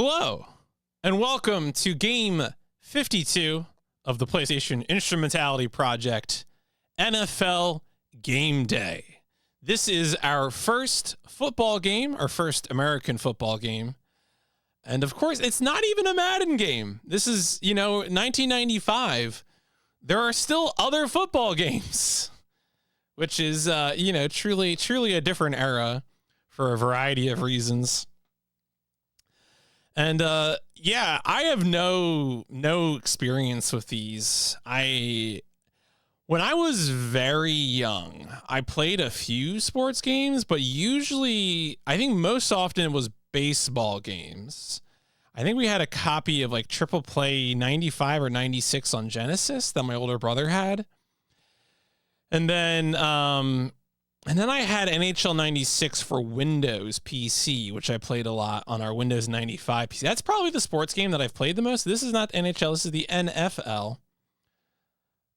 Hello, and welcome to Game 52 of the PlayStation Instrumentality Project, NFL GameDay. This is our first football game, our first American football game. And of course, it's not even a Madden game. This is, 1995. There are still other football games, which is, truly a different era for a variety of reasons. And I have no experience with these. When I was very young, I played a few sports games, but usually, I think most often it was baseball games. I think we had a copy of like Triple Play 95 or 96 on Genesis that my older brother had. And then I had NHL 96 for Windows PC, which I played a lot on our Windows 95 PC. That's probably the sports game that I've played the most. This is not NHL. This is the NFL.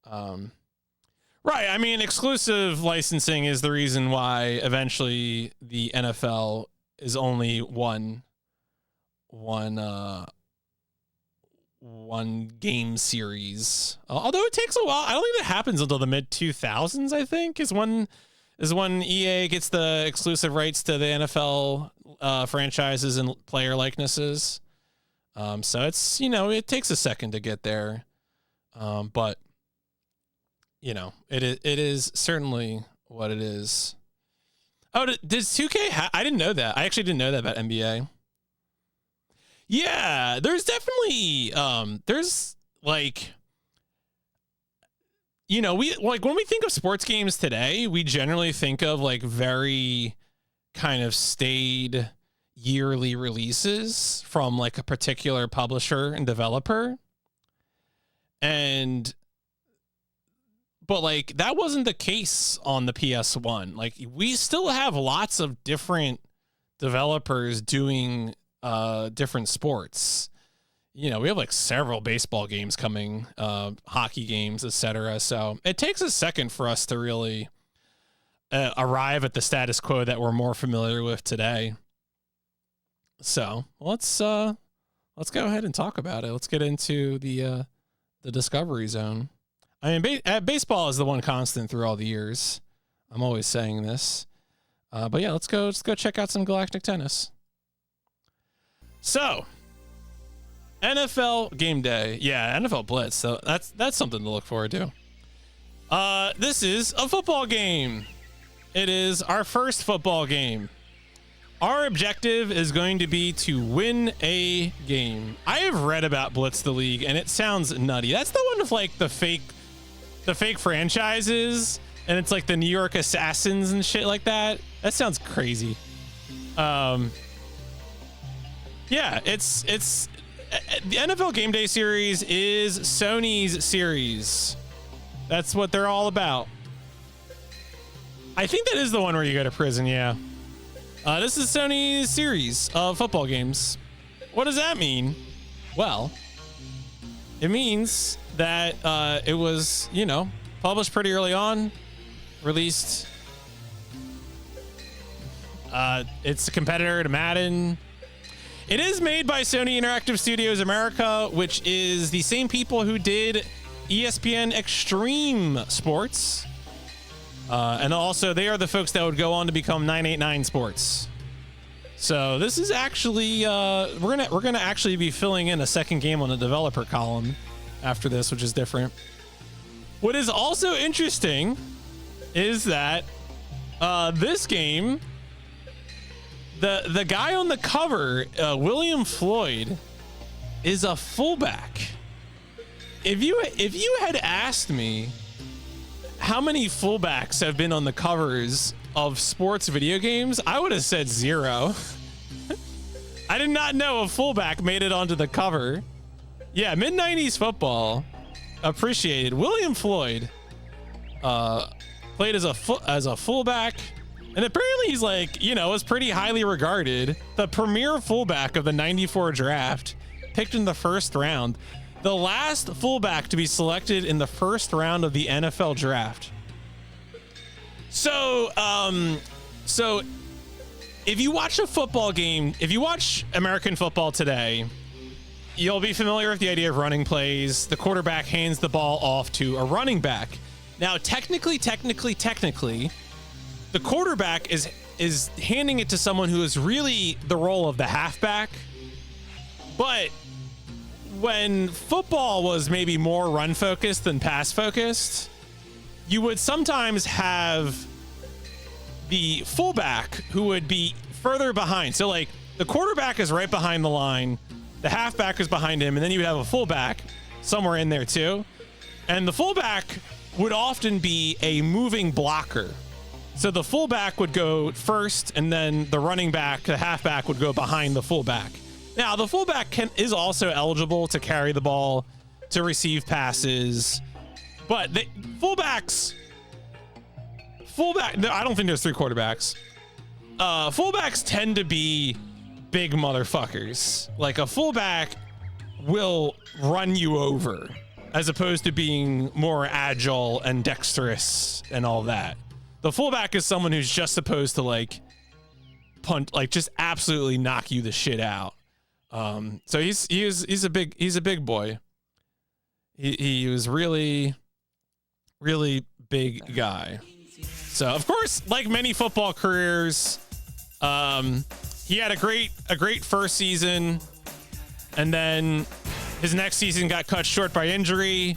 Right. I mean, exclusive licensing is the reason why eventually the NFL is only one game series. Although it takes a while. I don't think that happens until the mid 2000s, I think, is when EA gets the exclusive rights to the NFL franchises and player likenesses. So it's, it takes a second to get there. But it is certainly what it is. Oh, does 2K I didn't know that. I actually didn't know that about NBA. Yeah, there's definitely there's like, we like when we think of sports games today, we generally think of like very kind of staid yearly releases from like a particular publisher and developer. But like that wasn't the case on the PS1. Like we still have lots of different developers doing different sports. We have like several baseball games coming, hockey games, etc. So it takes a second for us to really arrive at the status quo that we're more familiar with today. So let's go ahead and talk about it. Let's get into the discovery zone. I mean, baseball is the one constant through all the years. I'm always saying this, but yeah, let's go check out some Galactic Tennis. So, NFL GameDay. Yeah, NFL Blitz. So that's something to look forward to. This is a football game. It is our first football game. Our objective is going to be to win a game. I have read about Blitz the League, and it sounds nutty. That's the one with like the fake franchises, and it's like the New York Assassins and shit like that. That sounds crazy. Yeah, it's the NFL GameDay series is Sony's series. That's what they're all about. I think that is the one where you go to prison, yeah. This is Sony's series of football games. What does that mean? Well, it means that it was, published pretty early on, released. It's a competitor to Madden. It is made by Sony Interactive Studios America, which is the same people who did ESPN Extreme Sports. And also they are the folks that would go on to become 989 Sports. So this is actually we're gonna actually be filling in a second game on the developer column after this, which is different. What is also interesting is that this game, the guy on the cover, William Floyd, is a fullback. If you had asked me how many fullbacks have been on the covers of sports video games, I would have said 0. I did not know a fullback made it onto the cover. Yeah, mid-90s football. Appreciated. William Floyd played as a fullback, and apparently he's like, was pretty highly regarded. The premier fullback of the 94 draft, picked in the first round. The last fullback to be selected in the first round of the NFL draft. So if you watch a football game, if you watch American football today, you'll be familiar with the idea of running plays. The quarterback hands the ball off to a running back. Now, technically, the quarterback is handing it to someone who is really the role of the halfback. But when football was maybe more run focused than pass focused, you would sometimes have the fullback who would be further behind. So like the quarterback is right behind the line, the halfback is behind him, and then you would have a fullback somewhere in there too. And the fullback would often be a moving blocker. So the fullback would go first, and then the running back, the halfback, would go behind the fullback. Now, the fullback is also eligible to carry the ball, to receive passes, but I don't think there's three quarterbacks. Fullbacks tend to be big motherfuckers. Like a fullback will run you over as opposed to being more agile and dexterous and all that. The fullback is someone who's just supposed to like punt, like just absolutely knock you the shit out. So he's a big boy. He was really big guy. So of course, like many football careers, he had a great first season, and then his next season got cut short by injury,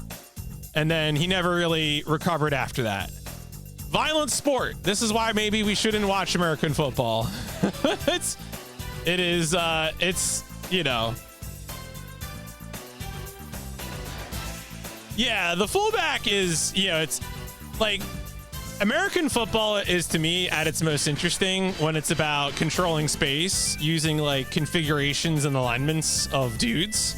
and then he never really recovered after that. Violent sport. This is why maybe we shouldn't watch American football. It's you know. Yeah, the fullback is, you know, it's like American football is to me at its most interesting when it's about controlling space using like configurations and alignments of dudes.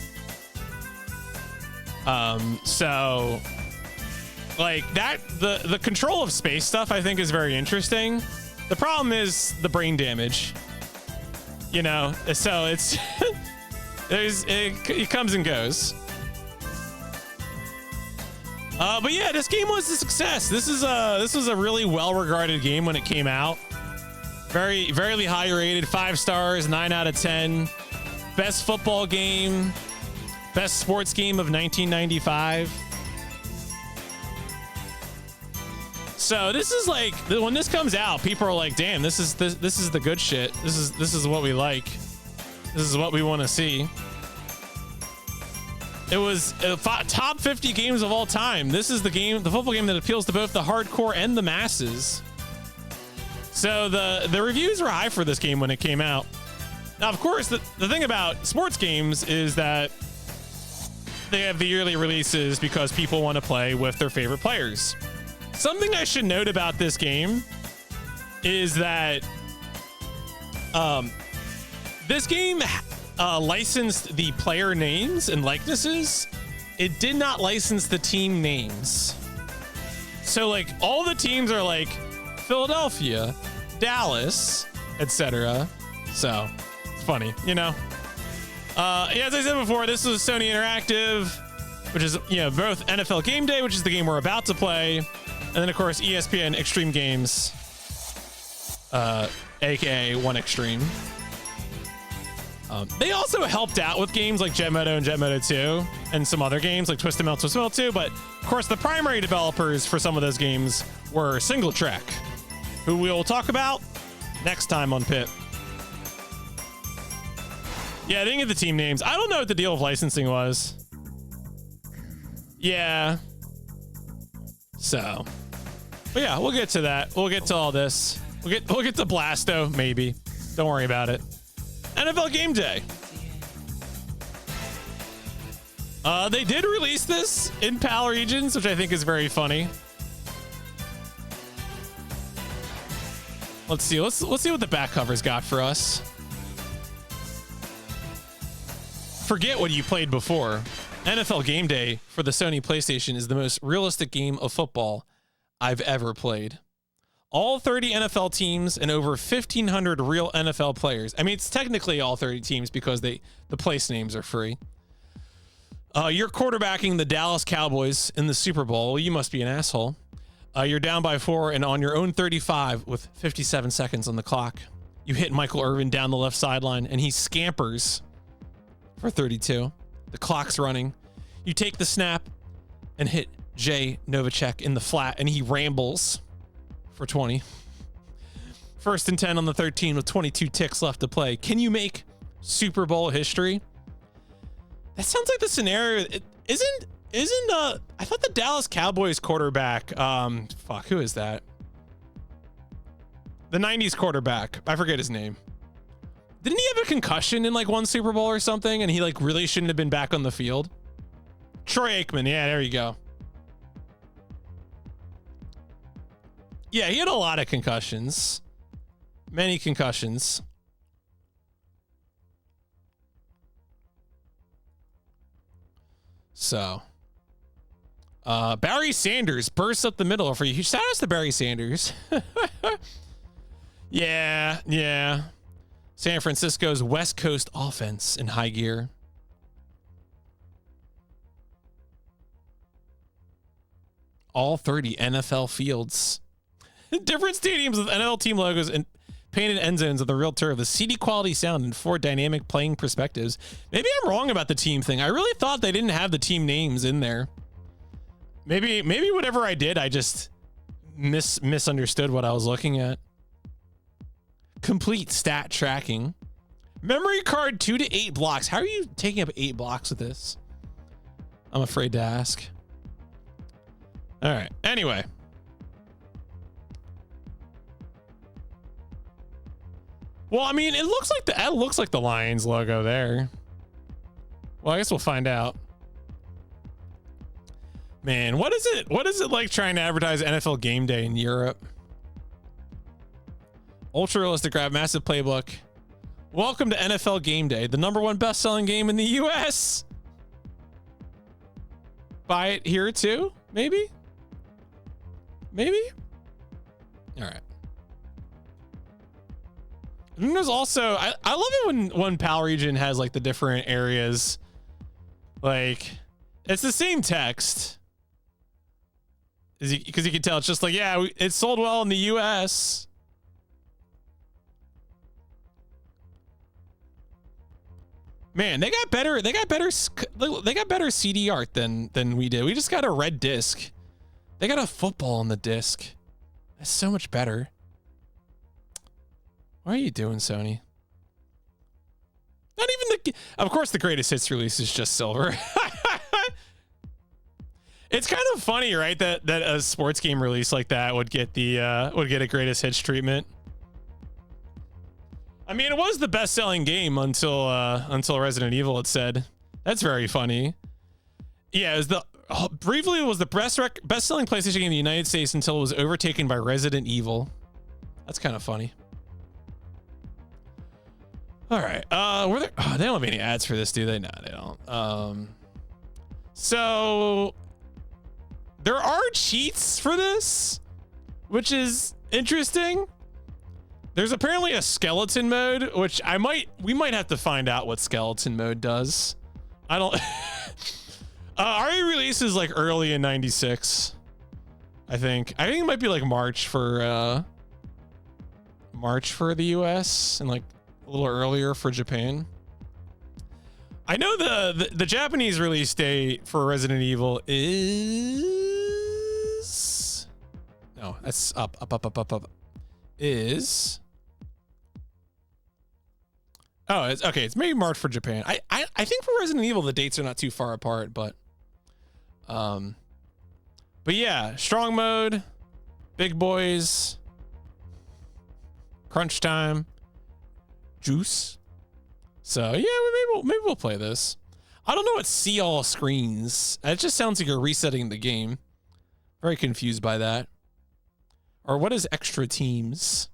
So like that, the control of space stuff I think is very interesting. The problem is the brain damage, you know, so it's it comes and goes. But yeah, this game was a success. This was a really well-regarded game when it came out. Very high rated, 5 stars, 9 out of 10. Best football game, best sports game of 1995. So this is like, when this comes out, people are like, "Damn, this is the good shit. This is what we like. This is what we want to see." It was top 50 games of all time. This is the football game that appeals to both the hardcore and the masses. So the reviews were high for this game when it came out. Now, of course, the thing about sports games is that they have the yearly releases because people want to play with their favorite players. Something I should note about this game is that this game licensed the player names and likenesses. It did not license the team names. So like all the teams are like Philadelphia, Dallas, etc. So it's funny, you know. Yeah, as I said before, this was Sony Interactive, which is, you know, both NFL GameDay, which is the game we're about to play, and then of course ESPN Extreme Games, aka One Extreme. They also helped out with games like Jet Moto and Jet Moto 2 and some other games like Twisted Metal 2, but of course the primary developers for some of those games were Single Track, who we will talk about next time on PIP. Yeah, I didn't get the team names. I don't know what the deal of licensing was. Yeah. So, but yeah, we'll get to that. We'll get to all this. We'll get to Blasto, maybe. Don't worry about it. NFL GameDay. They did release this in PAL regions, which I think is very funny. Let's see. Let's see what the back cover's got for us. Forget what you played before. NFL GameDay for the Sony PlayStation is the most realistic game of football I've ever played. All 30 NFL teams and over 1,500 real NFL players. I mean, it's technically all 30 teams because the place names are free. You're quarterbacking the Dallas Cowboys in the Super Bowl. You must be an asshole. You're down by 4 and on your own 35 with 57 seconds on the clock. You hit Michael Irvin down the left sideline, and he scampers for 32. The clock's running. You take the snap and hit Jay Novacek in the flat, and he rambles for 20. First and 10 on the 13 with 22 ticks left to play. Can you make Super Bowl history? That sounds like the scenario. It isn't I thought the Dallas Cowboys quarterback, who is that? The 90s quarterback. I forget his name. Didn't he have a concussion in like one Super Bowl or something? And he like really shouldn't have been back on the field? Troy Aikman. Yeah, there you go. Yeah, he had a lot of concussions. Many concussions. So, Barry Sanders bursts up the middle for you. Shout out to Barry Sanders. Yeah. San Francisco's West Coast offense in high gear. All 30 NFL fields. Different stadiums with NFL team logos and painted end zones of the real turf. The CD quality sound and 4 dynamic playing perspectives. Maybe I'm wrong about the team thing. I really thought they didn't have the team names in there. Maybe whatever I did, I just misunderstood what I was looking at. Complete stat tracking. Memory card 2 to 8 blocks. How are you taking up 8 blocks with this? I'm afraid to ask. All right. Anyway. Well, I mean, it looks like the Lions logo there. Well, I guess we'll find out. Man, what is it like trying to advertise NFL GameDay in Europe? Ultra realistic graph, massive playbook. Welcome to NFL GameDay, the #1 best-selling game in the US. Buy it here too? Maybe? All right. And then there's also, I love it when PAL region has like the different areas. Like, it's the same text. Because you can tell it's just like, yeah, it sold well in the US. Man, they got better CD art than we did. We just got a red disc. They got a football on the disc. That's so much better. What are you doing, Sony? Not even of course the greatest hits release is just silver. It's kind of funny, right? That a sports game release like that would get a greatest hits treatment. I mean, it was the best-selling game until Resident Evil, it said. That's very funny. Yeah, it was briefly it was the best-selling PlayStation game in the United States until it was overtaken by Resident Evil. That's kind of funny. All right. They don't have any ads for this, do they? No, they don't. So there are cheats for this, which is interesting. There's apparently a skeleton mode, which we might have to find out what skeleton mode does. I don't. RE release is like early in '96, I think. I think it might be like March for the US and like a little earlier for Japan. I know the Japanese release date for Resident Evil is that's up is. Oh, it's okay. It's maybe March for Japan. I think for Resident Evil the dates are not too far apart, but yeah, strong mode, big boys, crunch time, juice. So yeah, maybe we'll play this. I don't know what see all screens. It just sounds like you're resetting the game. Very confused by that. Or what is extra teams?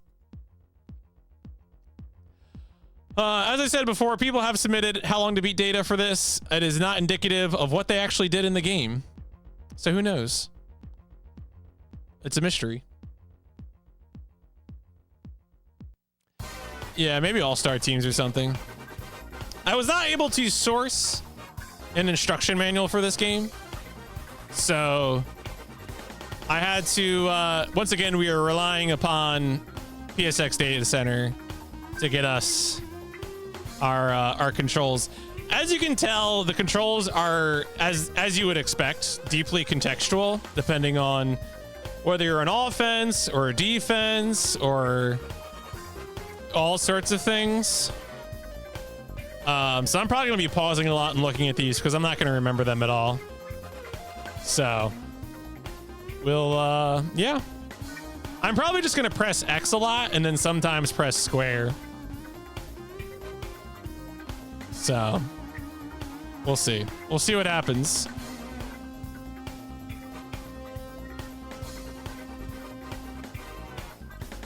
As I said before, people have submitted how long to beat data for this. It is not indicative of what they actually did in the game. So who knows? It's a mystery. Yeah, maybe all-star teams or something. I was not able to source an instruction manual for this game. So I had to, once again, we are relying upon PSX Data Center to get us our controls. As you can tell, the controls are, as you would expect, deeply contextual, depending on whether you're an offense or a defense or all sorts of things. So I'm probably gonna be pausing a lot and looking at these because I'm not gonna remember them at all. So we'll yeah. I'm probably just gonna press X a lot and then sometimes press square. So we'll see. We'll see what happens.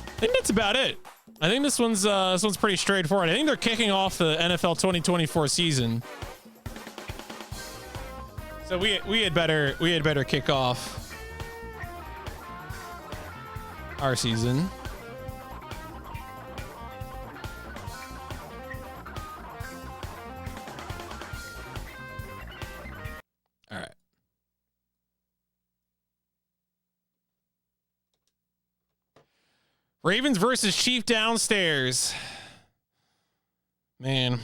I think that's about it. I think this one's pretty straightforward. I think they're kicking off the NFL 2024 season. So we had better kick off our season. All right. Ravens versus Chief downstairs. Man,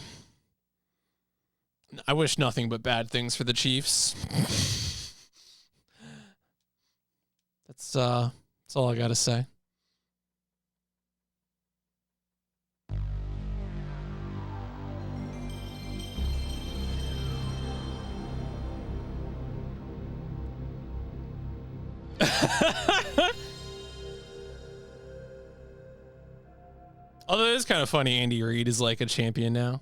I wish nothing but bad things for the Chiefs. That's all I gotta say. Although it is kind of funny, Andy Reid is like a champion now.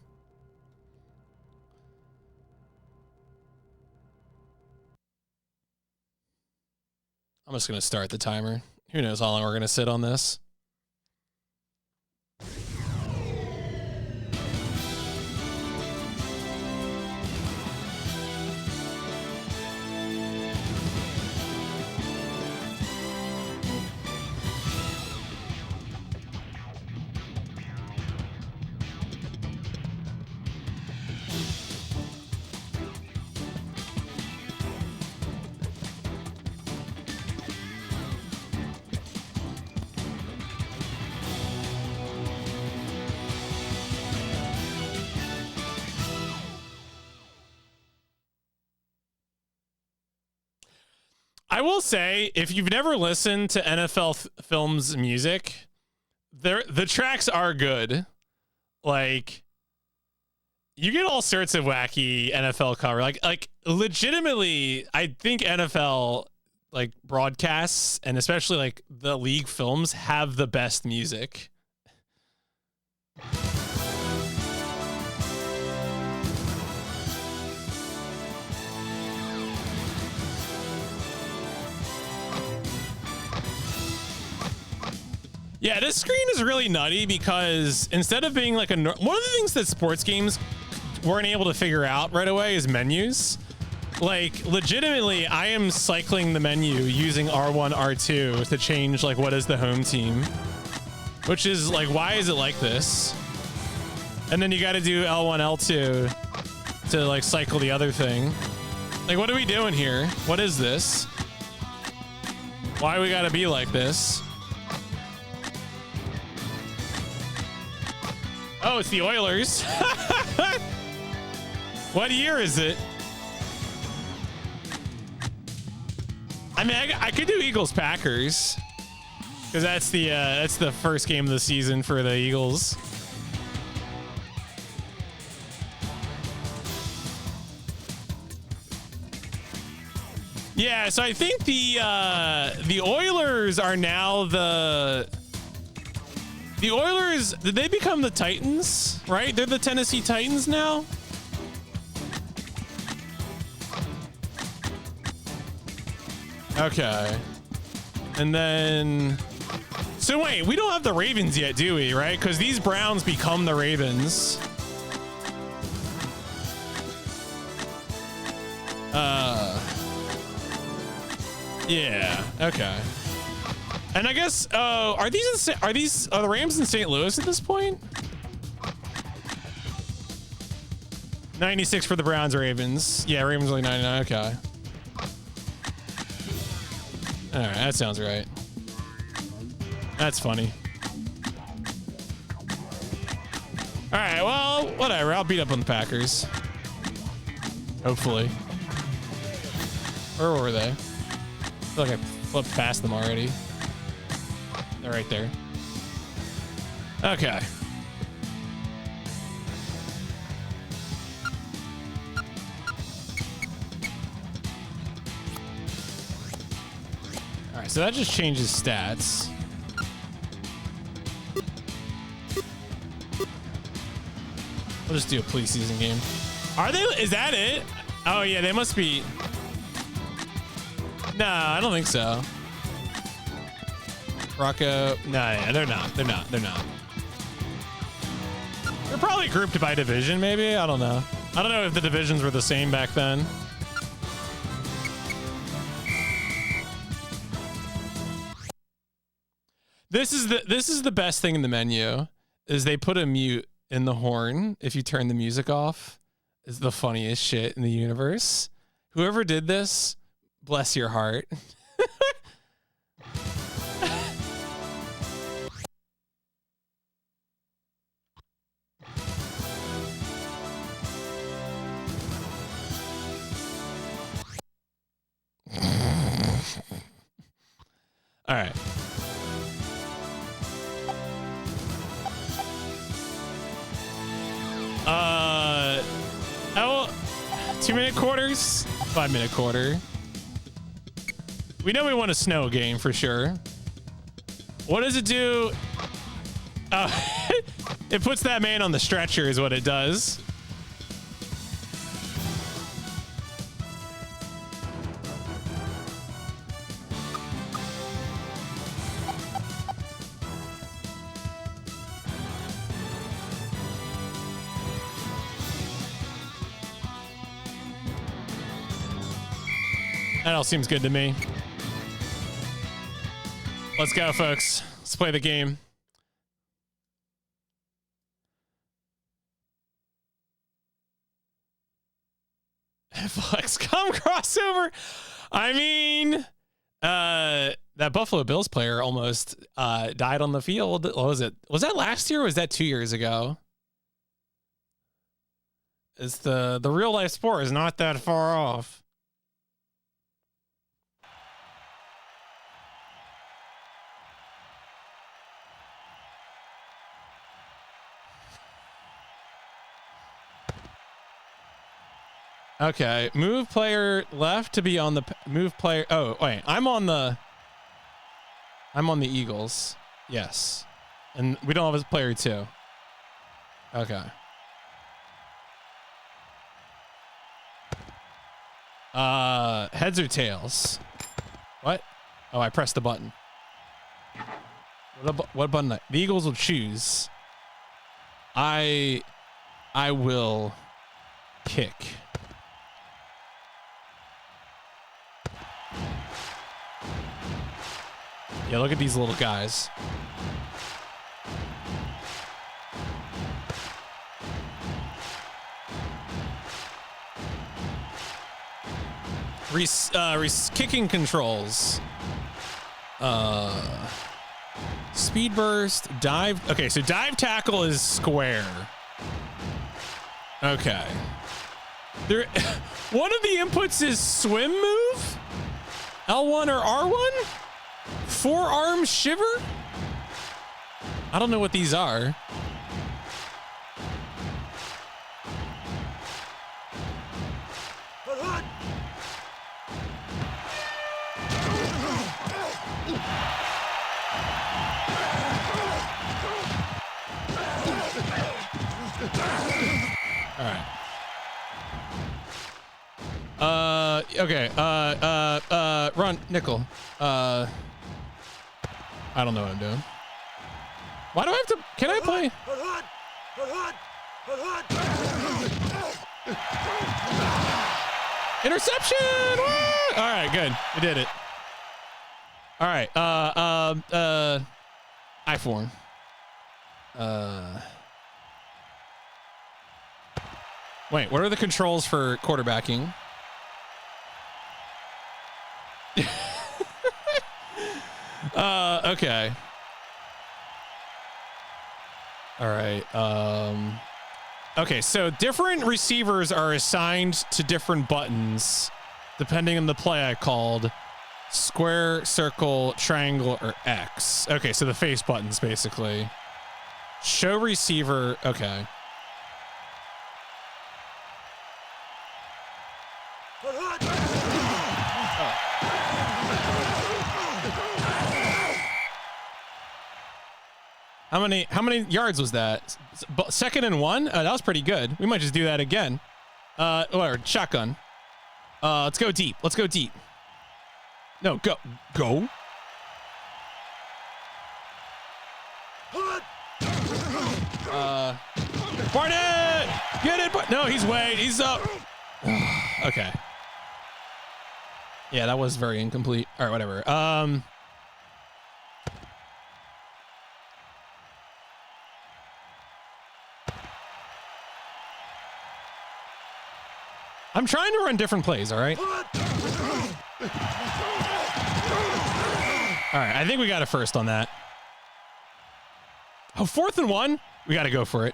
I'm just gonna start the timer. Who knows how long we're gonna sit on this? I will say, if you've never listened to NFL Films music, the tracks are good. Like, you get all sorts of wacky NFL cover. Like legitimately, I think NFL like broadcasts and especially like the league films have the best music. Yeah, this screen is really nutty because instead of being like one of the things that sports games weren't able to figure out right away is menus. Like, legitimately, I am cycling the menu using R1, R2 to change like what is the home team, which is like, why is it like this? And then you got to do L1, L2 to like cycle the other thing. Like, what are we doing here? What is this? Why we got to be like this? Oh, it's the Oilers. What year is it? I mean, I could do Eagles Packers because that's the first game of the season for the Eagles. Yeah, so I think the Oilers are now the Oilers. Did they become the Titans? Right? They're the Tennessee Titans now. Okay. And then, so wait, we don't have the Ravens yet, do we? Right? Because these Browns become the Ravens. Yeah. Okay. And I guess, are the Rams in St. Louis at this point? 96 for the Browns, Ravens. Yeah, Ravens only 99. Okay. All right, that sounds right. That's funny. All right, well, whatever. I'll beat up on the Packers. Hopefully. Where were they? I feel like I flipped past them already. They're right there. Okay. All right, so that just changes stats. We'll just do a preseason game. Are they? Is that it? Oh yeah, they must be. No, I don't think so. Rocco. No, they're not. They're not. They're not. They're probably grouped by division, maybe. I don't know. I don't know if the divisions were the same back then. This is the best thing in the menu is they put a mute in the horn if you turn the music off. Is the funniest shit in the universe. Whoever did this, bless your heart. All right. Oh, 2-minute quarters, 5-minute quarter. We know we want a snow game for sure. What does it do? It puts that man on the stretcher is what it does. That all seems good to me. Let's go, folks. Let's play the game. FlexCom crossover. I mean, that Buffalo Bills player almost died on the field. What was it? Was that last year or was that 2 years ago? It's the real life sport is not that far off. Okay, move player left to be on the move player. Oh, wait, I'm on the Eagles. Yes. And we don't have a player 2. Okay. Heads or tails? What? Oh, I pressed the button. What button? The Eagles will choose. I will kick. Yeah, look at these little guys. Kicking controls. Speed burst, dive. Okay, so dive tackle is square. Okay. There, one of the inputs is swim move, L1 or R1. Forearm shiver? I don't know what these are. All right. Okay. Run, nickel. I don't know what I'm doing. Why do I have to? Can I play? Interception! Woo! All right, good. We did it. All right. I-form. Wait, what are the controls for quarterbacking? Okay. All right. Okay, so different receivers are assigned to different buttons depending on the play I called. Square, circle, triangle, or X. Okay, so the face buttons, basically. Show receiver. Okay. How many yards was that? Second and 1? That was pretty good. We might just do that again. Or shotgun. Let's go deep. Let's go deep. No, go. Barnett! Get it! No, he's wait. He's up. Okay. Yeah, that was very incomplete. All right, whatever. I'm trying to run different plays, all right? All right, I think we got a first on that. Oh, 4th and 1? We got to go for it.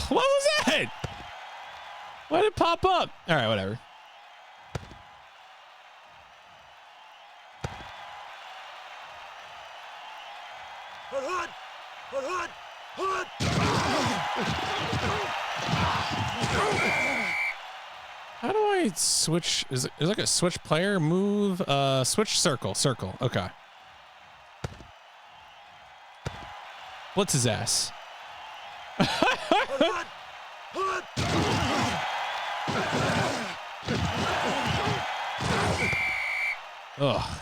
What was that? Why did it pop up? All right, whatever. How do I switch? Is it like a switch player move? Switch circle. Okay. Blitz his ass. Ugh.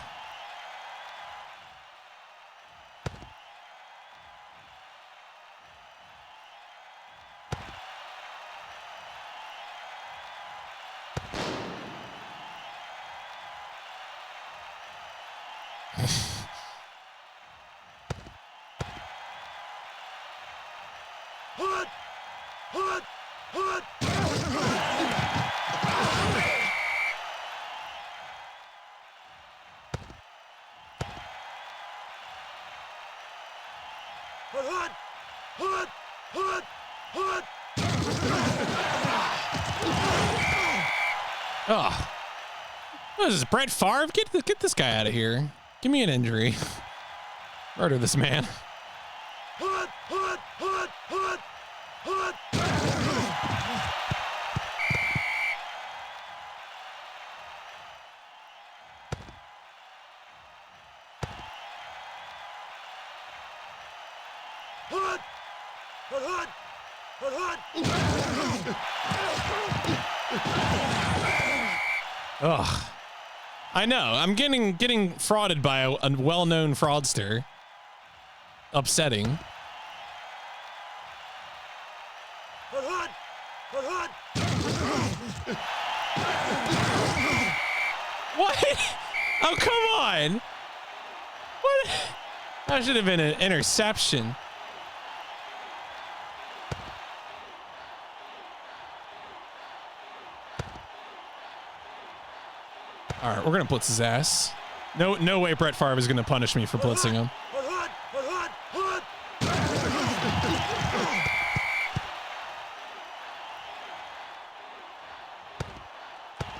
Oh, what is this, Brett Favre? Get this guy out of here. Give me an injury. Murder this man. Ugh. I know. I'm getting frauded by a well-known fraudster. Upsetting. What? Oh, come on. What? That should have been an interception. All right, we're gonna blitz his ass. No way Brett Favre is gonna punish me for blitzing him.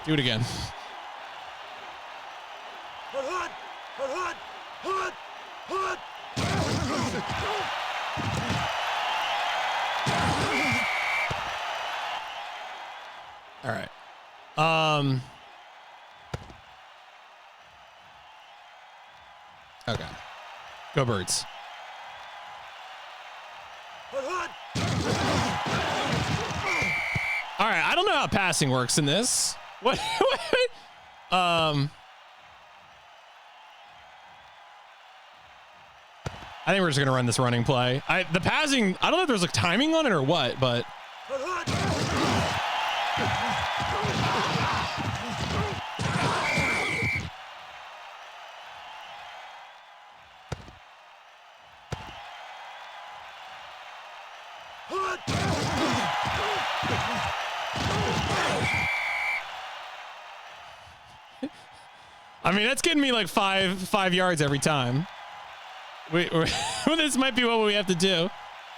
Do it again. All right. Okay. Go Birds. All right, I don't know how passing works in this. What? I think we're just gonna run this running play. The passing, I don't know if there's like timing on it or what, but I mean, that's getting me like five yards every time. This might be what we have to do.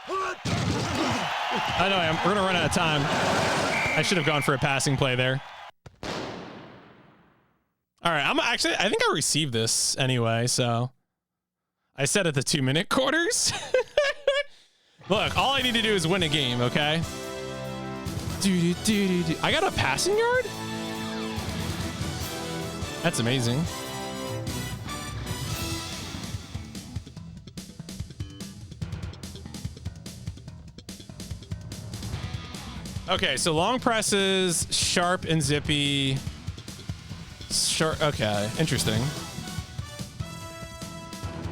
I know, we're gonna run out of time. I should have gone for a passing play there. All right, I think I received this anyway, so I set it the 2-minute quarters. Look, all I need to do is win a game, okay? I got a passing yard? That's amazing. Okay, so long presses, sharp and zippy. Sharp, okay, interesting.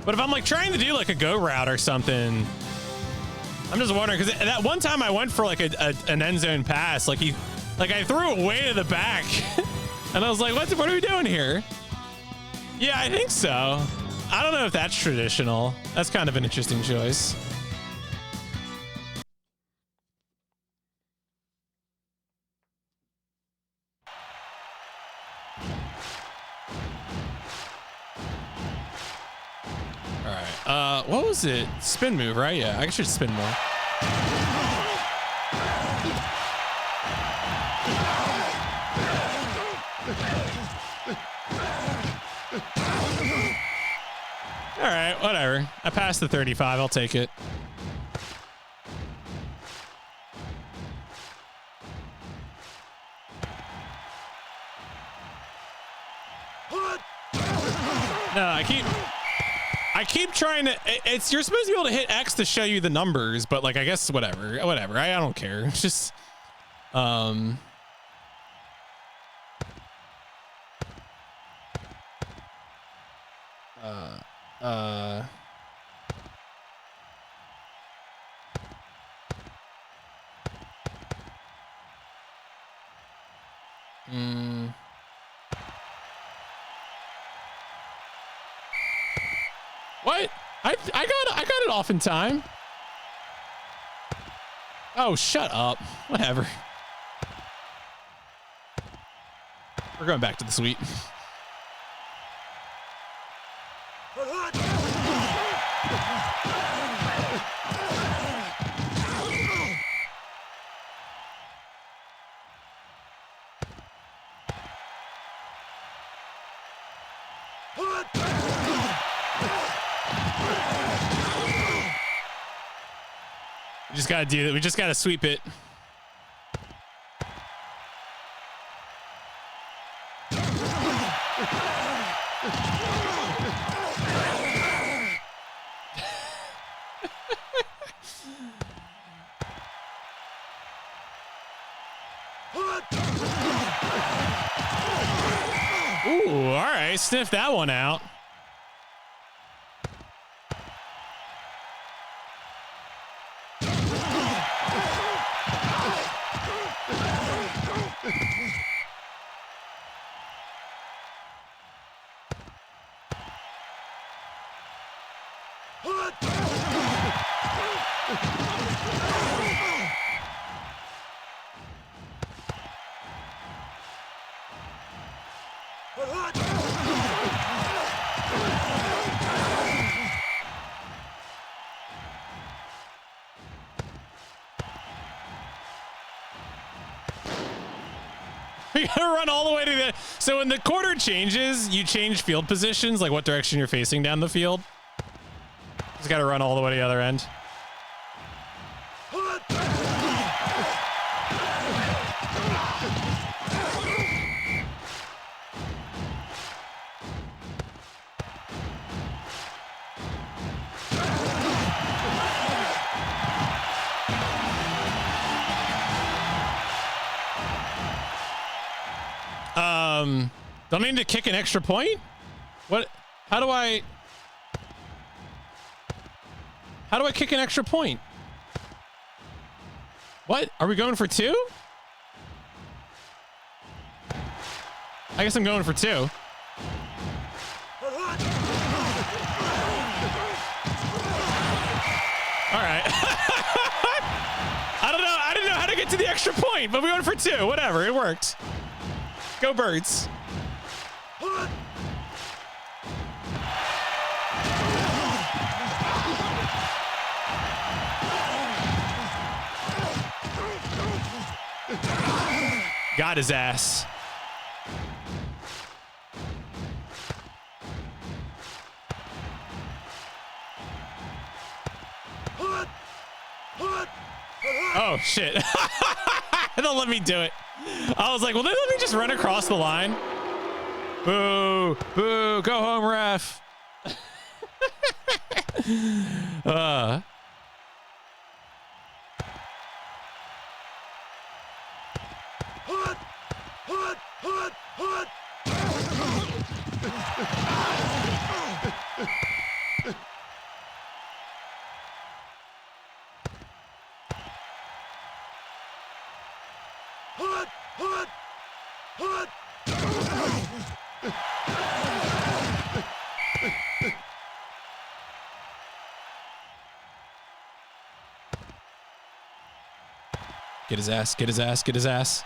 But if I'm like trying to do like a go route or something, I'm just wondering, because that one time I went for like an end zone pass, like I threw it way to the back. And I was like, what are we doing here? Yeah, I think so. I don't know if that's traditional. That's kind of an interesting choice. All right. What was it? Spin move, right? Yeah, I should spin more. All right, whatever. I passed the 35. I'll take it. No, I keep trying to. You're supposed to be able to hit X to show you the numbers, but like I guess whatever. I don't care. It's just What? I got it off in time. Oh, shut up. Whatever. We're going back to the suite. We just gotta do that. We just gotta sweep it. Ooh, all right. Sniff that one out. We gotta run all the way to the. So when the quarter changes, you change field positions, like what direction you're facing down the field. Just gotta run all the way to the other end. Don't I need to kick an extra point? What? How do I kick an extra point? What? Are we going for 2? I guess I'm going for 2. All right. I don't know. I didn't know how to get to the extra point, but we went for 2. Whatever. It worked. Go Birds. Got his ass. Oh, shit. Don't let me do it. I was like, well, then let me just run across the line. Boo. Boo. Go home, ref. Get his ass, get his ass, get his ass.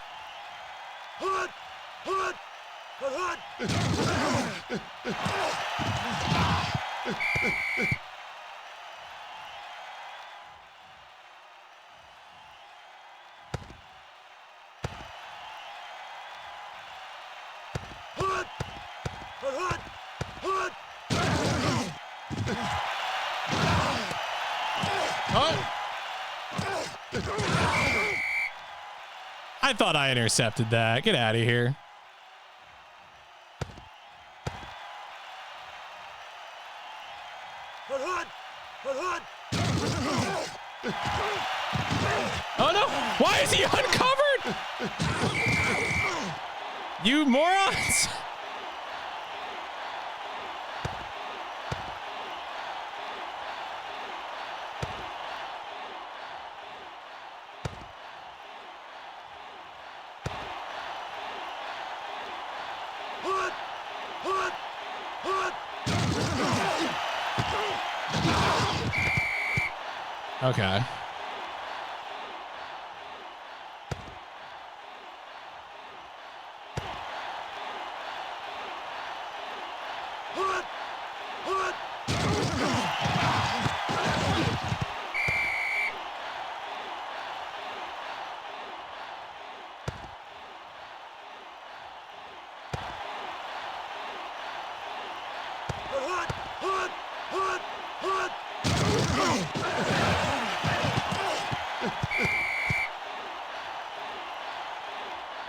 I thought I intercepted that. Get out of here. Oh no! Why is he uncovered? You morons! Okay.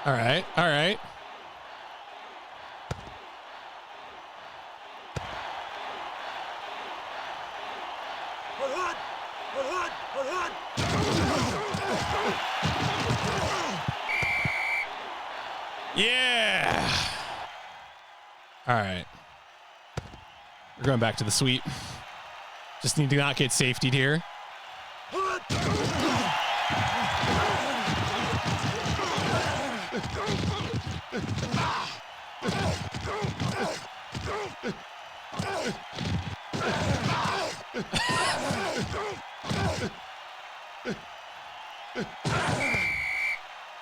All right, all right. Yeah. All right. We're going back to the sweep. Just need to not get safetied here.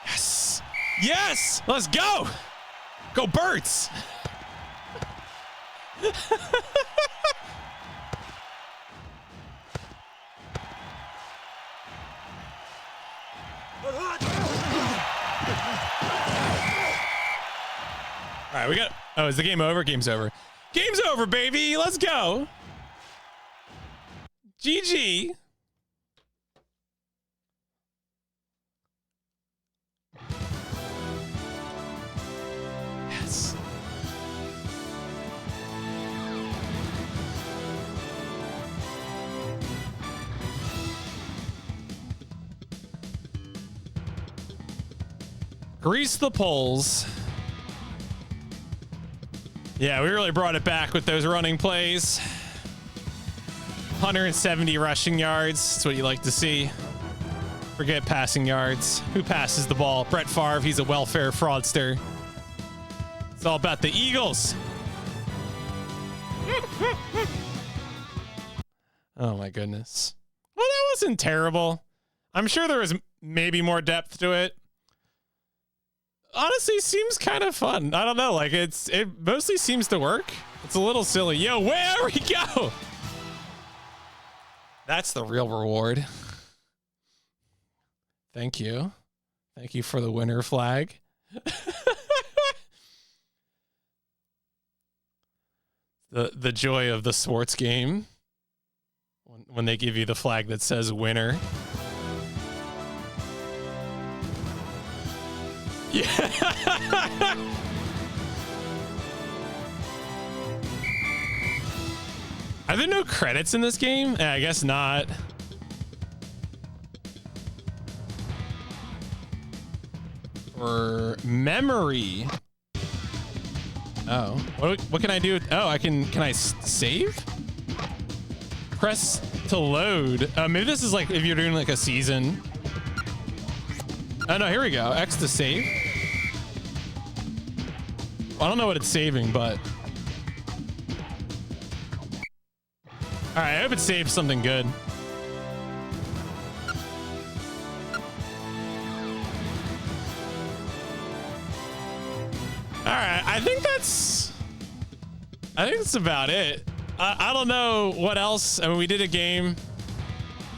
Yes. Yes. Let's go. Go Birds. All right, we got. Oh, is the game over? Game's over. Game's over, baby. Let's go. GG. Yes. Grease the poles. Yeah, we really brought it back with those running plays. 170 rushing yards. That's what you like to see. Forget passing yards. Who passes the ball? Brett Favre. He's a welfare fraudster. It's all about the Eagles. Oh, my goodness. Well, that wasn't terrible. I'm sure there was maybe more depth to it. Honestly, seems kind of fun. I don't know. Like, it mostly seems to work. It's a little silly. Yo, where we go? That's the real reward. Thank you. Thank you for the winner flag. The joy of the sports game when they give you the flag that says winner. Yeah. Are there no credits in this game? I guess not. For memory. Oh, what can I do? Oh, can I save? Press to load. Maybe this is like if you're doing like a season. Oh no, here we go. X to save. I don't know what it's saving, but. All right, I hope it saves something good. All right, I think that's about it. I don't know what else. I mean, we did a game.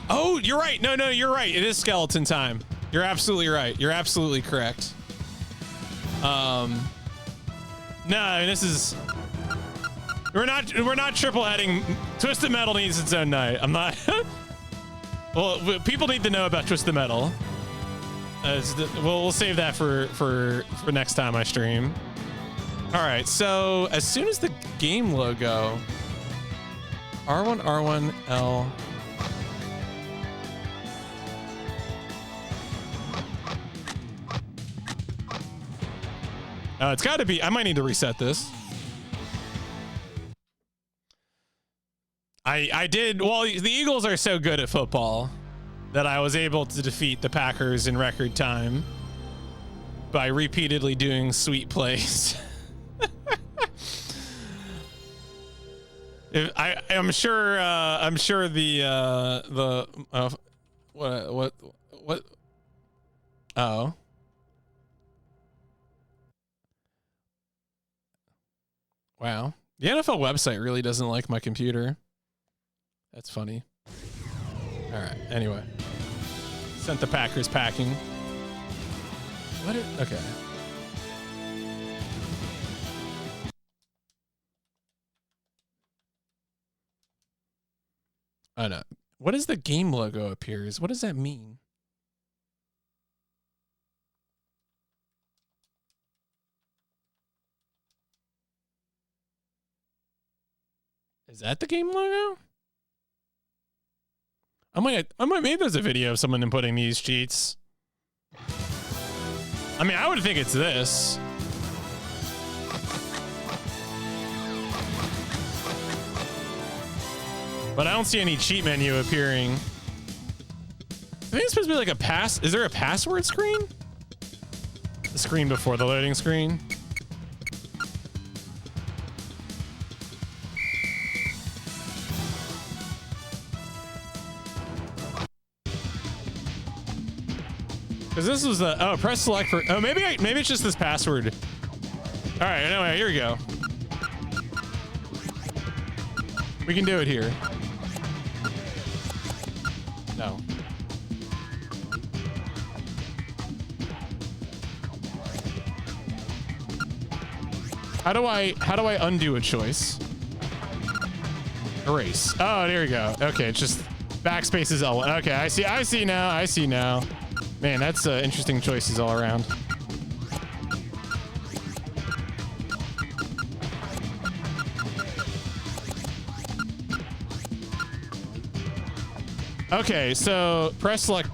Oh, you're right. No, you're right. It is skeleton time. You're absolutely right. You're absolutely correct. No, I mean, this is. We're not triple heading. Twisted Metal needs its own night. I'm not. Well, people need to know about Twisted Metal. We'll save that for next time I stream. All right. So as soon as the game logo, R1 L. It's got to be. I might need to reset this. I did. Well, the Eagles are so good at football that I was able to defeat the Packers in record time by repeatedly doing sweet plays. I'm sure the what oh. Wow. The NFL website really doesn't like my computer. That's funny. All right. Anyway, sent the Packers packing. Okay. Oh no. What is the game logo appears? What does that mean? Is that the game logo? I might maybe there's a video of someone inputting these cheats. I mean, I would think it's this. But I don't see any cheat menu appearing. I think it's supposed to be like a pass. Is there a password screen? The screen before the loading screen. Because this was the press select for maybe it's just this password. All right, anyway, here we go. We can do it here. No. How do I undo a choice? Erase. Oh, there we go. Okay, it's just backspace is L1. Okay, I see now. Man, that's interesting choices all around. Okay, so press select.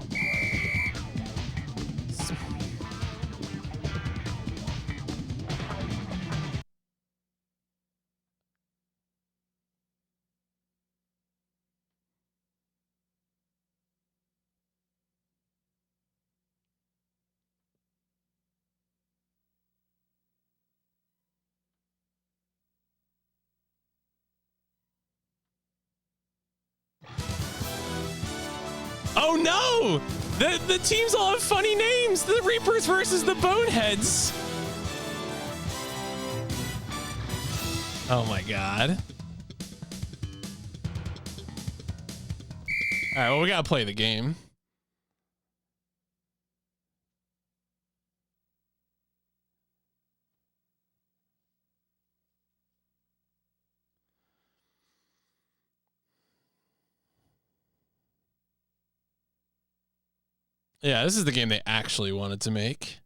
Oh no! The teams all have funny names. The Reapers versus the Boneheads. Oh my god. All right, well, we gotta play the game. Yeah, this is the game they actually wanted to make.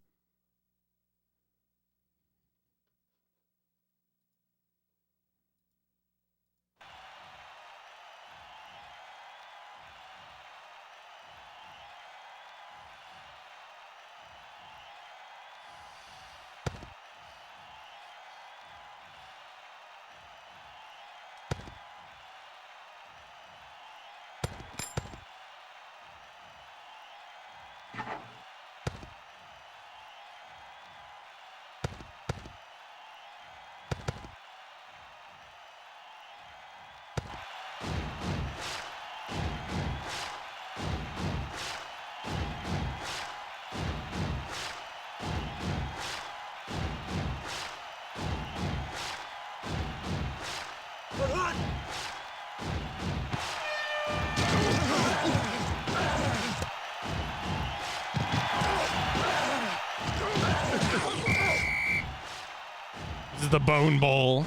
This is the Bone Bowl.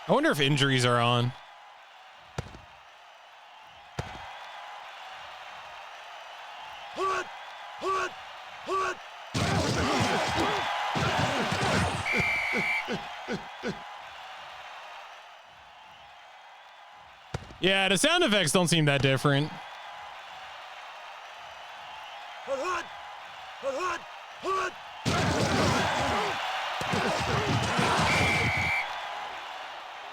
I wonder if injuries are on. Yeah, the sound effects don't seem that different.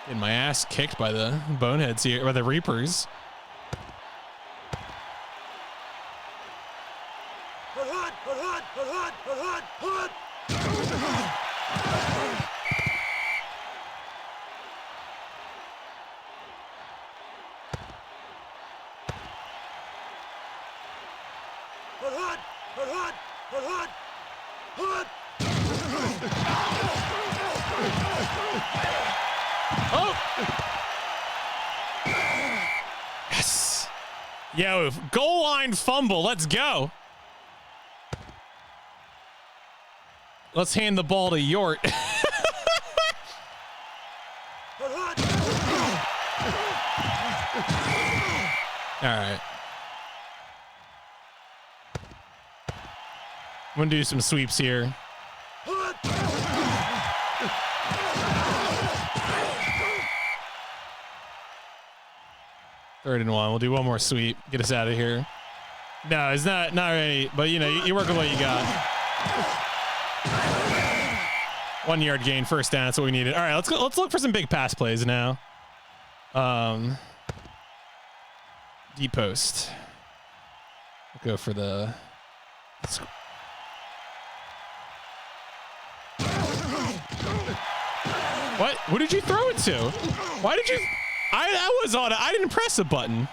Getting my ass kicked by the boneheads here, by the Reapers. Yes. Yo, goal line fumble. Let's go. Let's hand the ball to Yort. All right. I'm gonna do some sweeps here. Third and one. We'll do one more sweep. Get us out of here. No, it's not ready. But you know, you work with what you got. 1 yard gain, first down. That's what we needed. All right, let's go. Let's look for some big pass plays now. Deep post. We'll go for the. What? What did you throw it to? Why did you? I was on it. I didn't press a button.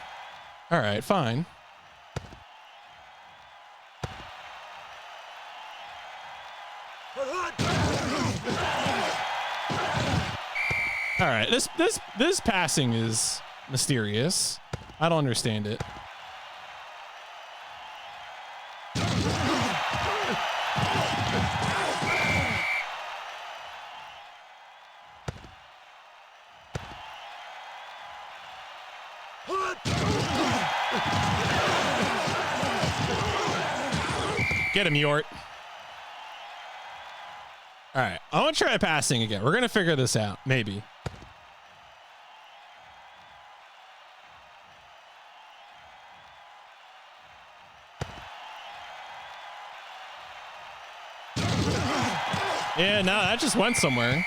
All right, fine. All right, this passing is mysterious. I don't understand it. Get him, Yort. All right, I want to try passing again. We're going to figure this out, maybe. Yeah, no, that just went somewhere.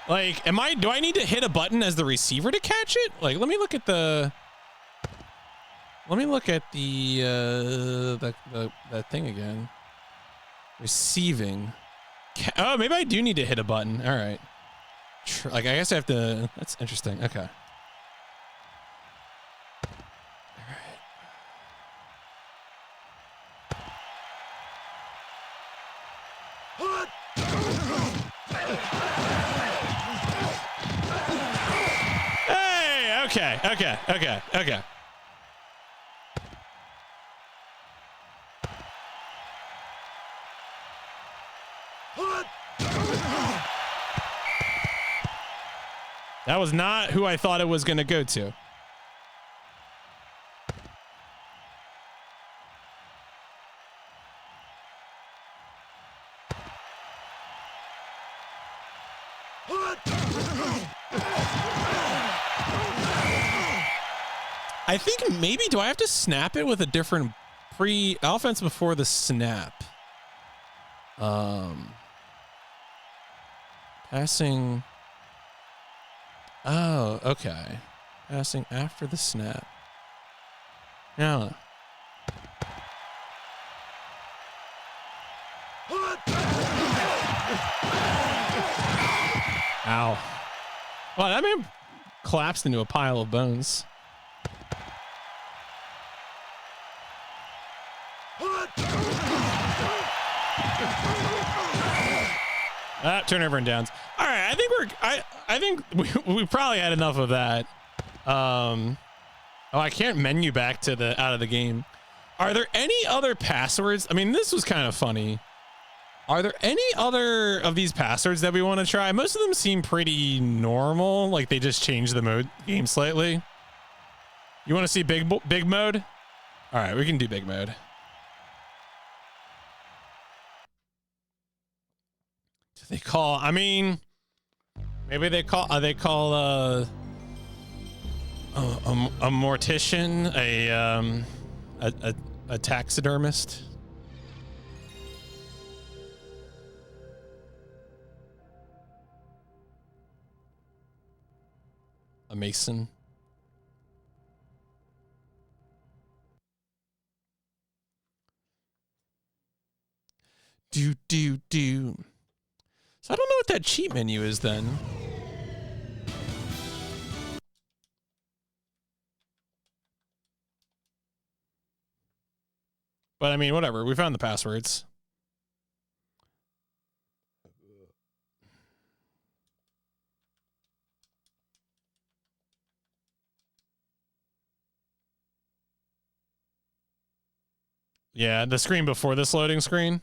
Like, do I need to hit a button as the receiver to catch it? Like, let me look at the that thing again. Receiving. Oh, maybe I do need to hit a button. All right. Like, I guess I have to. That's interesting. Okay. Hey, okay. That was not who I thought it was going to go to. I think maybe, do I have to snap it with a different offense before the snap? Passing. Oh, okay. Passing after the snap. Yeah. Ow. Well, that man collapsed into a pile of bones. Turnover and downs. All right, I think we probably had enough of that. Oh, I can't menu back to out of the game. Are there any other passwords? I mean, this was kind of funny. Are there any other of these passwords that we want to try? Most of them seem pretty normal, like they just changed the game slightly. You want to see big mode? All right, we can do big mode. They call, I mean, maybe they call a mortician, a taxidermist. A mason. Do. So I don't know what that cheat menu is then. But I mean, whatever. We found the passwords. Yeah, the screen before this loading screen.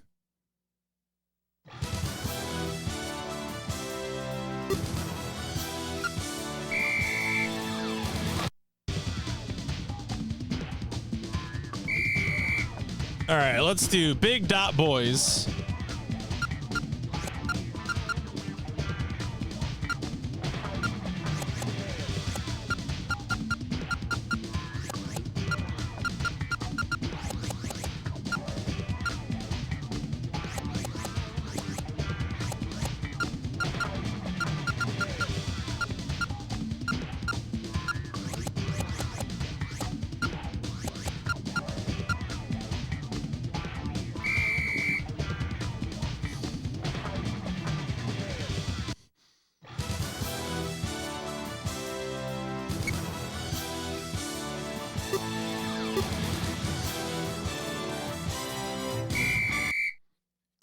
All right, let's do big dot boys.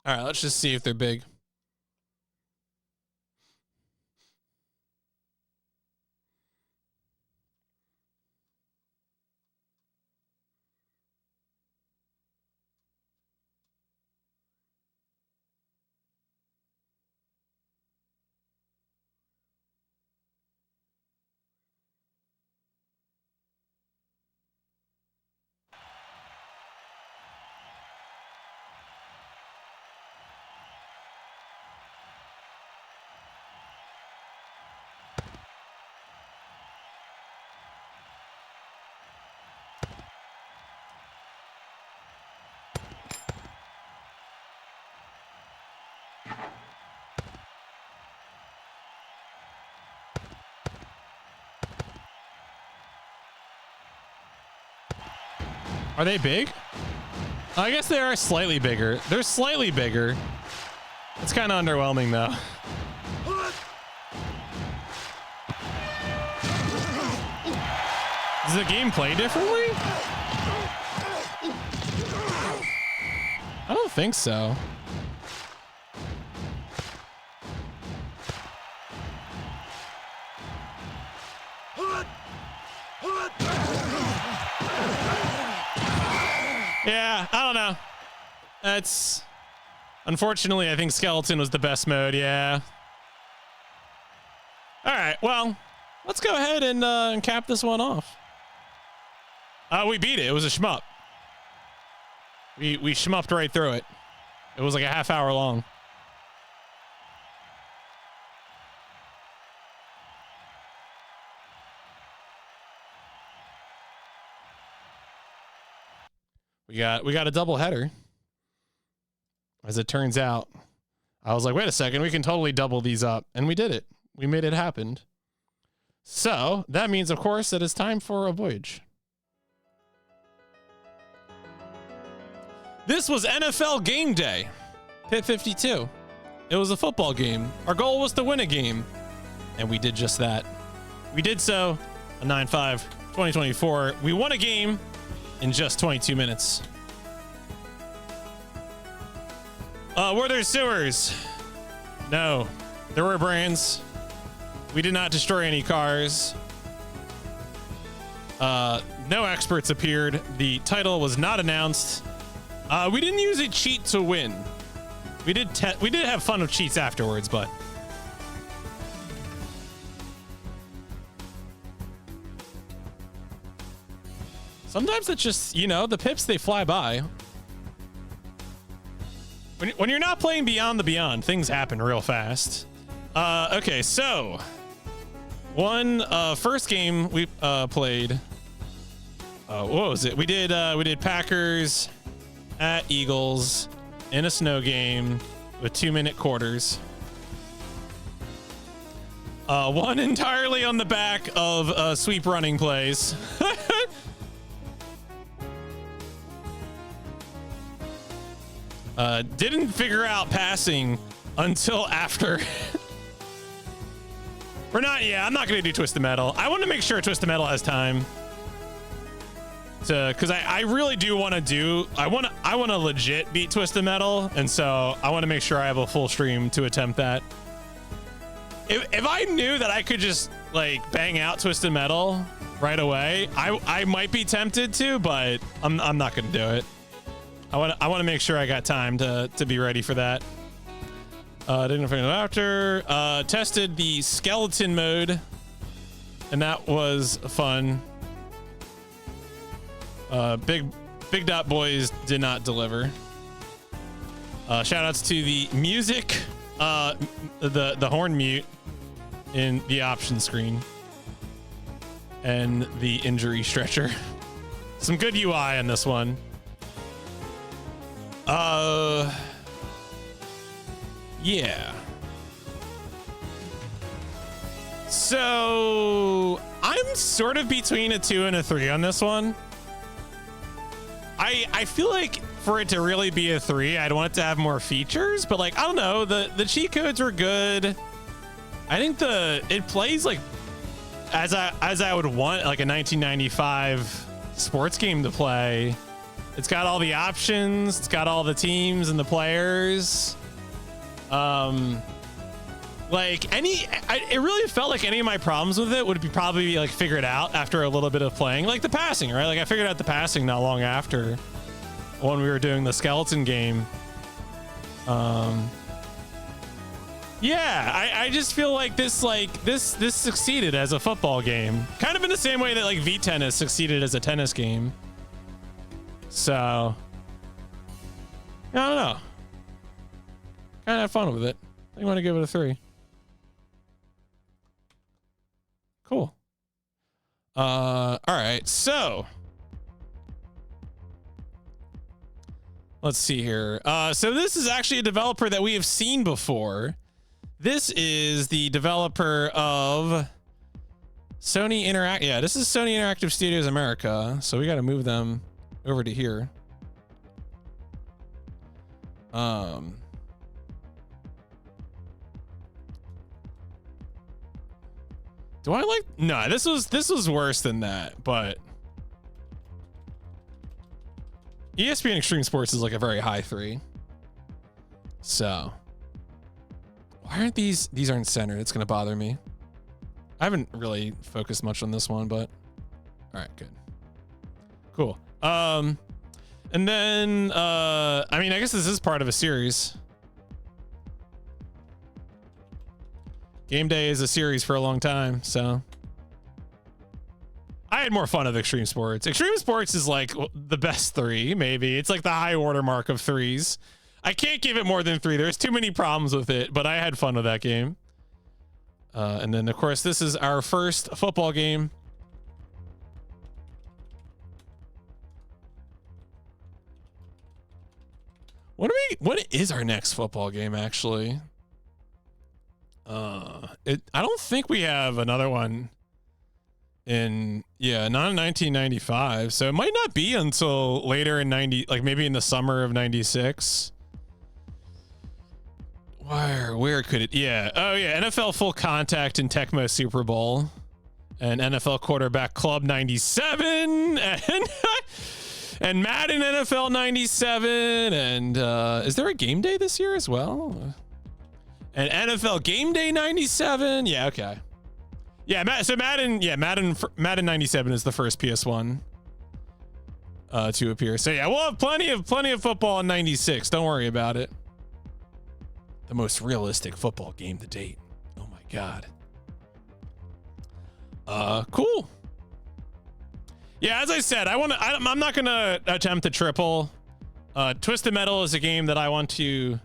All right, let's just see if they're big. Are they big? I guess they are slightly bigger. They're slightly bigger. It's kind of underwhelming though. Does the game play differently? I don't think so. Yeah, I don't know. Unfortunately, I think skeleton was the best mode. Yeah. All right. Well, let's go ahead and cap this one off. We beat it. It was a shmup. We shmupped right through it. It was like a half hour long. We got a double header. As it turns out, I was like, wait a second, we can totally double these up. And we did it. We made it happen. So that means, of course, that it's time for a voyage. This was NFL GameDay, PIP 52. It was a football game. Our goal was to win a game. And we did just that. We did so on 9/5/2024. We won a game in just 22 minutes. Were there sewers? No. There were brands. We did not destroy any cars. No experts appeared. The title was not announced. We didn't use a cheat to win. We did have fun with cheats afterwards, but sometimes it's just, you know, the pips, they fly by. When you're not playing Beyond the Beyond, things happen real fast. Okay, so first game we played. What was it? We did Packers at Eagles in a snow game with 2-minute quarters. One entirely on the back of sweep running plays. Didn't figure out passing until after. I'm not gonna do Twisted Metal. I want to make sure Twisted Metal has time because I really do want to I want to legit beat Twisted Metal, and so I want to make sure I have a full stream to attempt that. If I knew that I could just like bang out Twisted Metal right away, I might be tempted to, but I'm not gonna do it. I want to make sure I got time to be ready for that. Didn't find out after. Tested the skeleton mode, and that was fun. Big Dot Boys did not deliver. Shout outs to the music, the horn mute in the option screen, and the injury stretcher. Some good UI on this one. Yeah. So I'm sort of between a 2 and a 3 on this one. I feel like for it to really be a 3, I'd want it to have more features, but like, I don't know, the cheat codes were good. I think it plays like as I would want like a 1995 sports game to play. It's got all the options, it's got all the teams and the players. It really felt like any of my problems with it would be probably like figured out after a little bit of playing, like the passing, right? Like I figured out the passing not long after when we were doing the skeleton game. Yeah, I just feel like this succeeded as a football game, kind of in the same way that like V-Tennis succeeded as a tennis game. So I don't know. Kind of have fun with it. I want to give it a 3. Cool. All right. So let's see here. So this is actually a developer that we have seen before. This is the developer of Sony Interact. Yeah, this is Sony Interactive Studios America. So we got to move them over to here. Do I like? No, this was worse than that, but ESPN Extreme Sports is like a very high 3. So why aren't these aren't centered? It's gonna bother me. I haven't really focused much on this one, but all right, good, cool. And then I mean, I guess this is part of a series. Game Day is a series for a long time, so I had more fun with Extreme Sports. Extreme Sports is like the best 3, maybe. It's like the high order mark of 3s. I can't give it more than 3. There's too many problems with it, but I had fun with that game. And then, of course, this is our first football game. What is our next football game, actually? I don't think we have another one not in 1995, so it might not be until later in 90, like maybe in the summer of 96. Where could it? Yeah. Oh yeah. NFL Full Contact and Tecmo Super Bowl and NFL Quarterback Club 97 and Madden NFL 97. And is there a game day this year as well? And NFL GameDay 97. Yeah. Okay. Yeah. So Madden 97 is the first PS1 to appear. So yeah, we'll have plenty of football in 96. Don't worry about it. The most realistic football game to date. Oh my God. Cool. Yeah, as I said, I'm not gonna attempt to triple. Twisted Metal is a game that I want to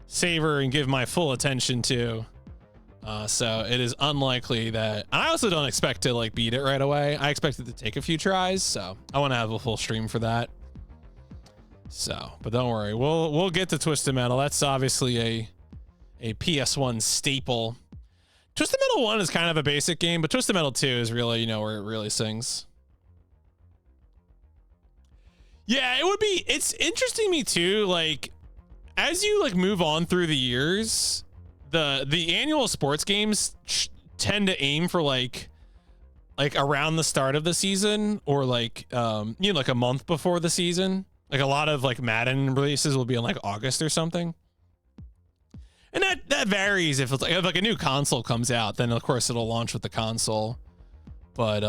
savor and give my full attention to. So it is unlikely that, and I also don't expect to like beat it right away. I expect it to take a few tries, so I want to have a full stream for that. So, but don't worry, we'll get to Twisted Metal. That's obviously a PS1 staple. Twisted Metal 1 is kind of a basic game, but Twisted Metal 2 is really, you know, where it really sings. Yeah, it's interesting to me too, like as you like move on through the years, the annual sports games tend to aim for like around the start of the season, or like like a month before the season. Like a lot of like Madden releases will be in like August or something. And that varies if it's like if a new console comes out, then of course it'll launch with the console. But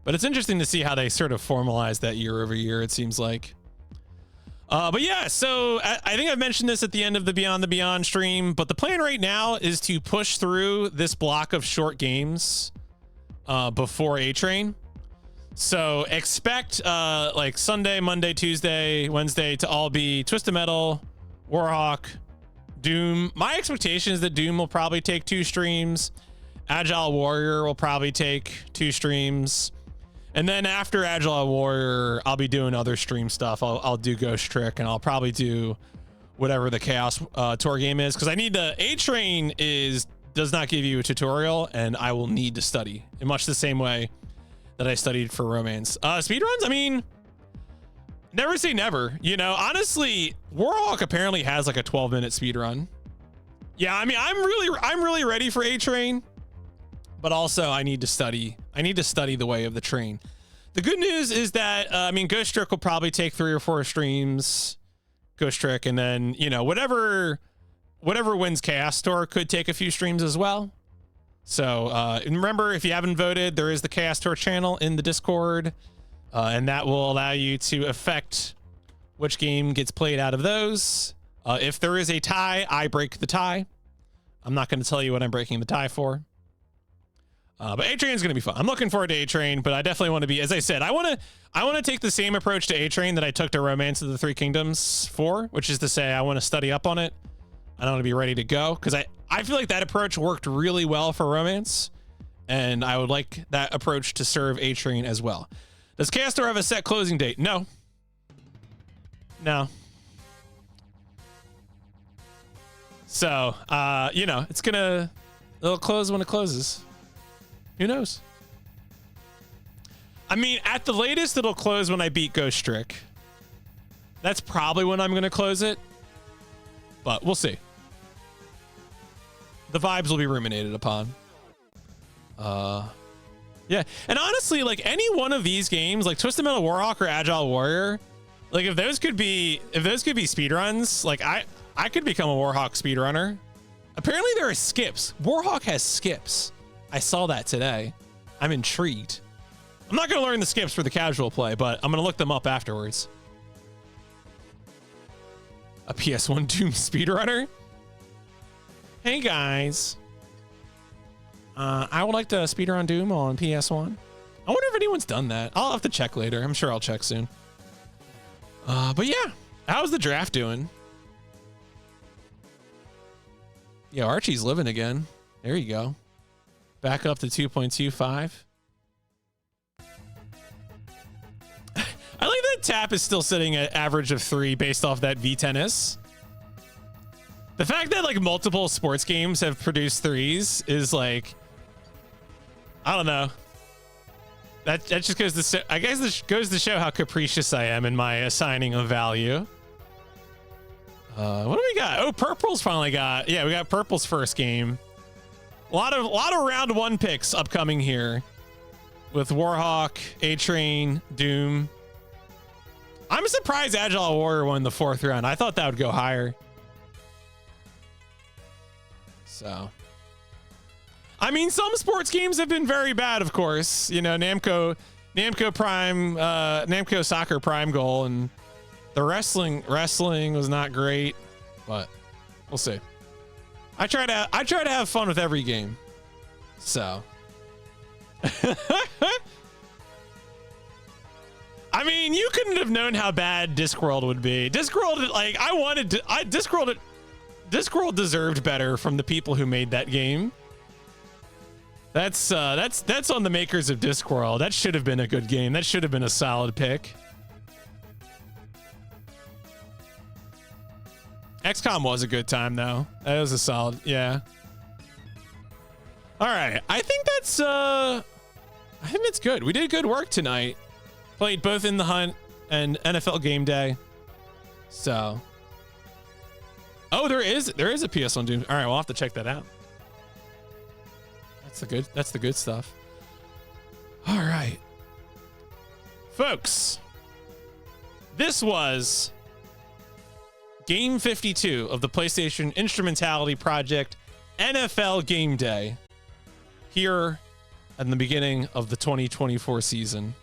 it's interesting to see how they sort of formalize that year over year, it seems like. But yeah, so I think I've mentioned this at the end of the Beyond the Beyond stream, but the plan right now is to push through this block of short games before A-Train. So expect like Sunday, Monday, Tuesday, Wednesday to all be Twisted Metal, Warhawk, Doom. My expectation is that Doom will probably take 2 streams. Agile Warrior will probably take 2 streams. And then after Agile Warrior, I'll be doing other stream stuff. I'll do Ghost Trick, and I'll probably do whatever the Chaos Tour game is, because I need to. A-Train does not give you a tutorial, and I will need to study in much the same way that I studied for Romance. Speedruns, I mean, never say never. You know, honestly, Warhawk apparently has like a 12-minute speedrun. Yeah, I mean, I'm really ready for A-Train, but also I need to study. I need to study the way of the train. The good news is that I mean, Ghost Trick will probably take 3 or 4 streams. Ghost Trick, and then whatever wins Chaos Tour could take a few streams as well. So and remember, if you haven't voted, there is the Chaos Tour channel in the Discord, and that will allow you to affect which game gets played out of those. If there is a tie, I break the tie. I'm not going to tell you what I'm breaking the tie for. But A-Train is going to be fun. I'm looking forward to A-Train, but I definitely want to be, as I said, I want to take the same approach to A-Train that I took to Romance of the Three Kingdoms 4, which is to say I want to study up on it. I don't want to be ready to go, because I feel like that approach worked really well for Romance, and I would like that approach to serve A-Train as well. Does Chaos Tour have a set closing date? No. So, it'll close when it closes. Who knows? I mean, at the latest, it'll close when I beat Ghost Trick. That's probably when I'm going to close it, but we'll see. The vibes will be ruminated upon. Yeah, and honestly, like any one of these games, like Twisted Metal Warhawk or Agile Warrior, like if those could be speedruns, like I could become a Warhawk speedrunner. Apparently there are skips. Warhawk has skips. I saw that today. I'm intrigued. I'm not going to learn the skips for the casual play, but I'm going to look them up afterwards. A PS1 Doom speedrunner? Hey guys. I would like to speedrun Doom on PS1. I wonder if anyone's done that. I'll have to check later. I'm sure I'll check soon. But yeah, how's the draft doing? Yeah, Archie's living again. There you go. Back up to 2.25. I like that Tap is still sitting at average of 3 based off that V10S. The fact that like multiple sports games have produced 3s is like, I don't know. That just goes to, I guess this goes to show how capricious I am in my assigning of value. What do we got? Oh, Purple's finally got, yeah, we got Purple's first game. A lot of round 1 picks upcoming here with Warhawk, A-Train, Doom. I'm surprised Agile Warrior won the 4th round. I thought that would go higher. So, I mean, some sports games have been very bad, of course. You know, Namco Prime, Namco Soccer Prime Goal, and the wrestling was not great, but we'll see. I try to have fun with every game. So, I mean, you couldn't have known how bad Discworld would be. Discworld, like, Discworld deserved better from the people who made that game. That's on the makers of Discworld. That should have been a good game. That should have been a solid pick. XCOM was a good time though. That was a solid, yeah. All right, I think that's good. We did good work tonight. Played both In the Hunt and NFL GameDay. So, oh, there is a PS1 Doom. All right, we'll have to check that out. That's the good stuff. All right, folks, this was Game 52 of the PlayStation Instrumentality Project NFL GameDay here at the beginning of the 2024 season.